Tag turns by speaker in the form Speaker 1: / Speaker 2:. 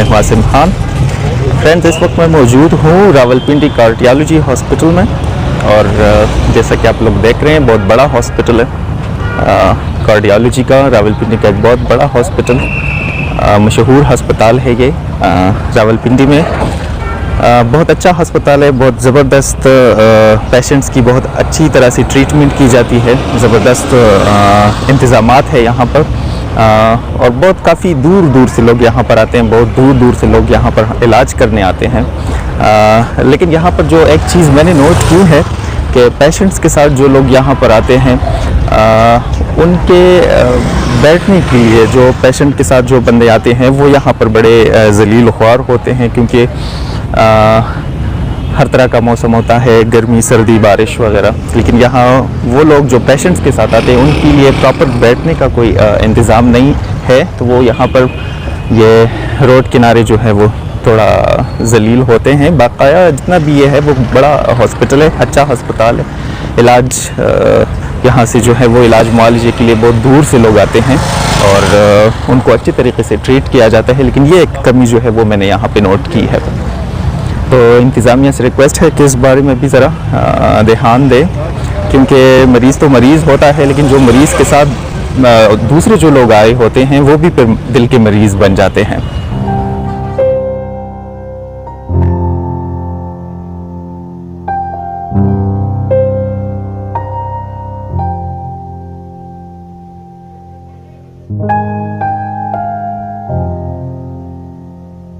Speaker 1: मैं हूं आसिम खान। फ्रेंड्स, इस वक्त मैं मौजूद हूं रावलपिंडी कार्डियोलॉजी हॉस्पिटल में, और जैसा कि आप लोग देख रहे हैं बहुत बड़ा हॉस्पिटल है कार्डियोलॉजी का। रावलपिंडी का एक बहुत बड़ा हॉस्पिटल, मशहूर हस्पताल है ये रावलपिंडी में। बहुत अच्छा हस्पताल है, बहुत ज़बरदस्त पेशेंट्स की बहुत अच्छी तरह से ट्रीटमेंट की जाती है, ज़बरदस्त इंतज़ामात है यहाँ पर। और बहुत काफ़ी दूर दूर से लोग यहाँ पर आते हैं, बहुत दूर दूर से लोग यहाँ पर इलाज करने आते हैं। लेकिन यहाँ पर जो एक चीज़ मैंने नोट की है कि पेशेंट्स के साथ जो लोग यहाँ पर आते हैं उनके बैठने के लिए, जो पेशेंट के साथ जो बंदे आते हैं वो यहाँ पर बड़े ज़लील ख्वार होते हैं, क्योंकि हर तरह का मौसम होता है, गर्मी, सर्दी, बारिश वगैरह। लेकिन यहाँ वो लोग जो पेशेंट्स के साथ आते हैं उनके लिए प्रॉपर बैठने का कोई इंतज़ाम नहीं है, तो वो यहाँ पर ये रोड किनारे जो है वो थोड़ा ज़लील होते हैं। बाकाया जितना भी ये है वो बड़ा हॉस्पिटल है, अच्छा हस्पताल है। इलाज यहाँ से जो है वो इलाज मुआलजे के लिए बहुत दूर से लोग आते हैं और उनको अच्छी तरीके से ट्रीट किया जाता है। लेकिन ये एक कमी जो है वो मैंने यहाँ पे नोट की है। तो इंतज़ामिया से रिक्वेस्ट है कि इस बारे में भी ज़रा ध्यान दें, क्योंकि मरीज़ तो मरीज़ होता है, लेकिन जो मरीज़ के साथ दूसरे जो लोग आए होते हैं वो भी फिर दिल के मरीज़ बन जाते हैं।